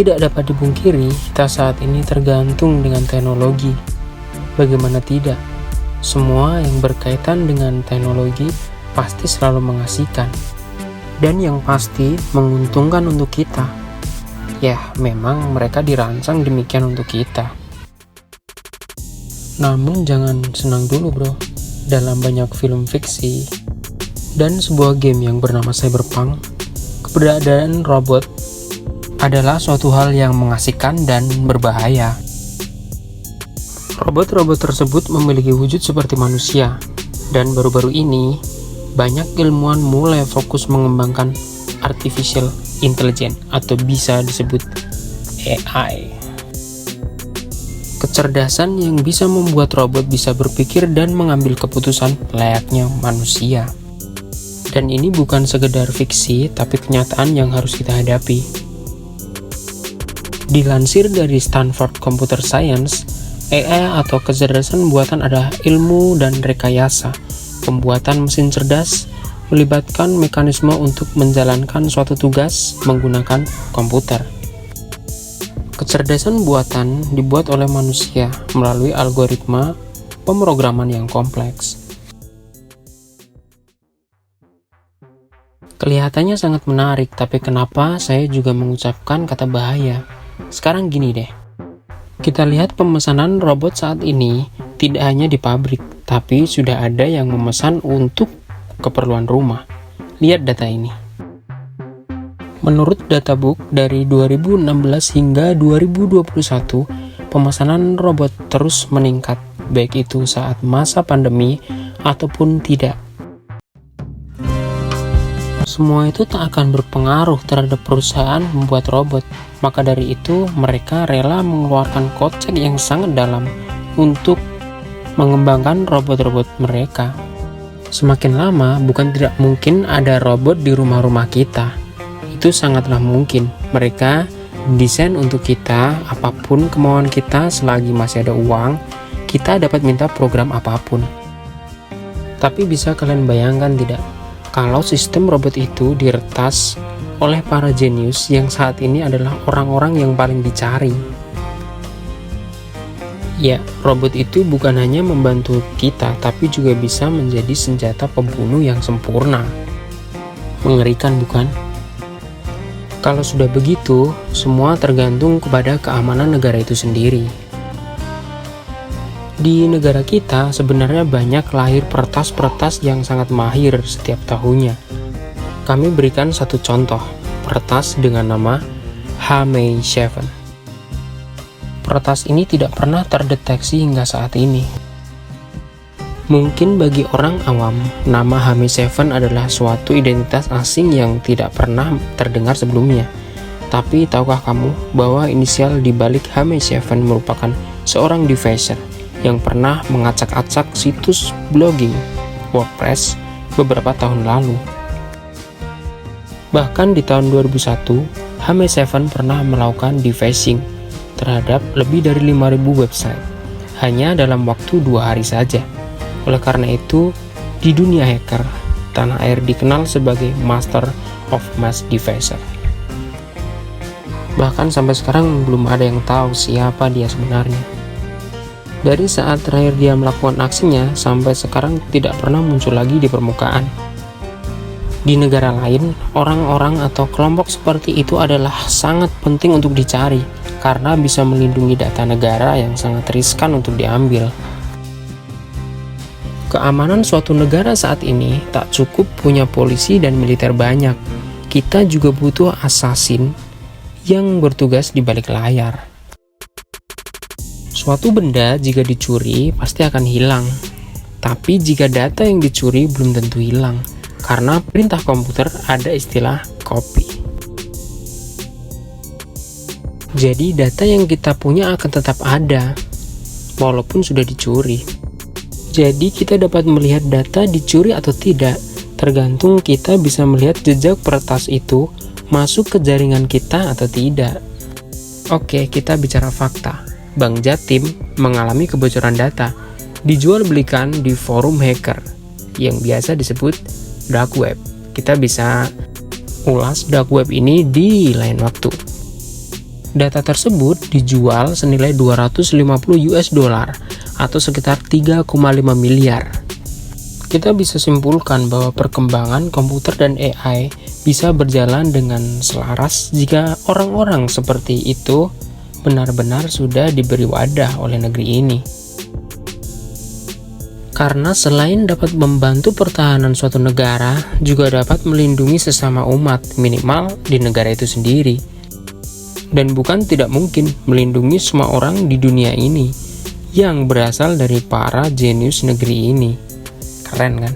Tidak dapat dipungkiri, kita saat ini tergantung dengan teknologi. Bagaimana tidak? Semua yang berkaitan dengan teknologi pasti selalu mengasihkan. Dan yang pasti menguntungkan untuk kita. Ya, memang mereka dirancang demikian untuk kita. Namun jangan senang dulu bro. Dalam banyak film fiksi dan sebuah game yang bernama Cyberpunk, keberadaan robot adalah suatu hal yang mengasihkan dan berbahaya. Robot-robot tersebut memiliki wujud seperti manusia, dan baru-baru ini banyak ilmuwan mulai fokus mengembangkan artificial intelligence atau bisa disebut AI. Kecerdasan yang bisa membuat robot bisa berpikir dan mengambil keputusan layaknya manusia. Dan ini bukan sekedar fiksi, tapi kenyataan yang harus kita hadapi. Dilansir dari Stanford Computer Science, AI atau kecerdasan buatan adalah ilmu dan rekayasa pembuatan mesin cerdas melibatkan mekanisme untuk menjalankan suatu tugas menggunakan komputer. Kecerdasan buatan dibuat oleh manusia melalui algoritma pemrograman yang kompleks. Kelihatannya sangat menarik, tapi kenapa saya juga mengucapkan kata bahaya? Sekarang gini deh, kita lihat pemesanan robot saat ini tidak hanya di pabrik, tapi sudah ada yang memesan untuk keperluan rumah. Lihat data ini. Menurut Databook dari 2016 hingga 2021, pemesanan robot terus meningkat, baik itu saat masa pandemi ataupun tidak. Semua itu tak akan berpengaruh terhadap perusahaan membuat robot, maka dari itu mereka rela mengeluarkan kocek yang sangat dalam untuk mengembangkan robot-robot mereka. Semakin lama, bukan tidak mungkin ada robot di rumah-rumah kita. Itu sangatlah mungkin. Mereka desain untuk kita, apapun kemauan kita selagi masih ada uang, kita dapat minta program apapun. Tapi bisa kalian bayangkan tidak? Kalau sistem robot itu diretas oleh para jenius yang saat ini adalah orang-orang yang paling dicari. Ya, robot itu bukan hanya membantu kita, tapi juga bisa menjadi senjata pembunuh yang sempurna. Mengerikan bukan? Kalau sudah begitu, semua tergantung kepada keamanan negara itu sendiri. Di negara kita sebenarnya banyak lahir peretas-peretas yang sangat mahir setiap tahunnya. Kami berikan satu contoh, peretas dengan nama H-7. Peretas ini tidak pernah terdeteksi hingga saat ini. Mungkin bagi orang awam, nama H-7 adalah suatu identitas asing yang tidak pernah terdengar sebelumnya. Tapi tahukah kamu bahwa inisial di balik H-7 merupakan seorang devicer yang pernah mengacak-acak situs blogging WordPress beberapa tahun lalu. Bahkan di tahun 2001, H-7 pernah melakukan defacing terhadap lebih dari 5.000 website hanya dalam waktu 2 hari saja. Oleh karena itu, di dunia hacker, tanah air dikenal sebagai Master of Mass Devicer. Bahkan sampai sekarang belum ada yang tahu siapa dia sebenarnya. Dari saat terakhir dia melakukan aksinya, sampai sekarang tidak pernah muncul lagi di permukaan. Di negara lain, orang-orang atau kelompok seperti itu adalah sangat penting untuk dicari, karena bisa melindungi data negara yang sangat riskan untuk diambil. Keamanan suatu negara saat ini tak cukup punya polisi dan militer banyak. Kita juga butuh assassin yang bertugas di balik layar. Suatu benda jika dicuri pasti akan hilang. Tapi jika data yang dicuri belum tentu hilang. Karena perintah komputer ada istilah copy. Jadi data yang kita punya akan tetap ada walaupun sudah dicuri. Jadi kita dapat melihat data dicuri atau tidak, tergantung kita bisa melihat jejak peretas itu masuk ke jaringan kita atau tidak. Oke, kita bicara fakta. Bank Jatim mengalami kebocoran data, dijual belikan di forum hacker, yang biasa disebut dark web. Kita bisa ulas dark web ini di lain waktu. Data tersebut dijual senilai 250 US dollar atau sekitar 3,5 miliar. Kita bisa simpulkan bahwa perkembangan komputer dan AI bisa berjalan dengan selaras jika orang-orang seperti itu benar-benar sudah diberi wadah oleh negeri ini. Karena selain dapat membantu pertahanan suatu negara, juga dapat melindungi sesama umat, minimal di negara itu sendiri. Dan bukan tidak mungkin melindungi semua orang di dunia ini yang berasal dari para jenius negeri ini. Keren kan?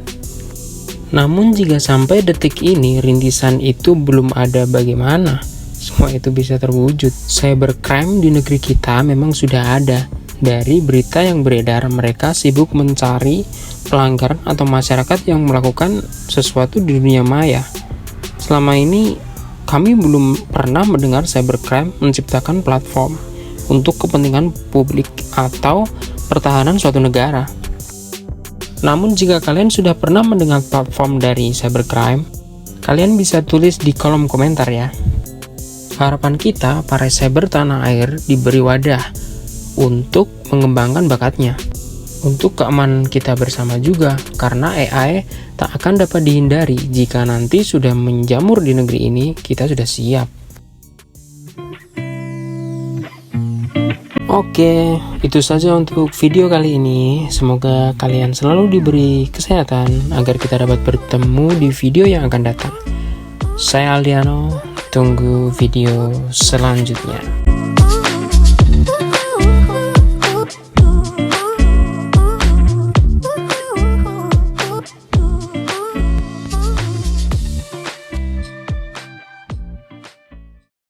Namun jika sampai detik ini rintisan itu belum ada, bagaimana semua itu bisa terwujud? Cybercrime di negeri kita memang sudah ada. Dari berita yang beredar, mereka sibuk mencari pelanggaran atau masyarakat yang melakukan sesuatu di dunia maya. Selama ini kami belum pernah mendengar cybercrime menciptakan platform untuk kepentingan publik atau pertahanan suatu negara. Namun jika kalian sudah pernah mendengar platform dari cybercrime, kalian bisa tulis di kolom komentar ya. Harapan kita, para cyber tanah air diberi wadah untuk mengembangkan bakatnya. Untuk keamanan kita bersama juga, karena AI tak akan dapat dihindari. Jika nanti sudah menjamur di negeri ini, kita sudah siap. Oke, itu saja untuk video kali ini. Semoga kalian selalu diberi kesehatan agar kita dapat bertemu di video yang akan datang. Saya Aldiano, tunggu video selanjutnya.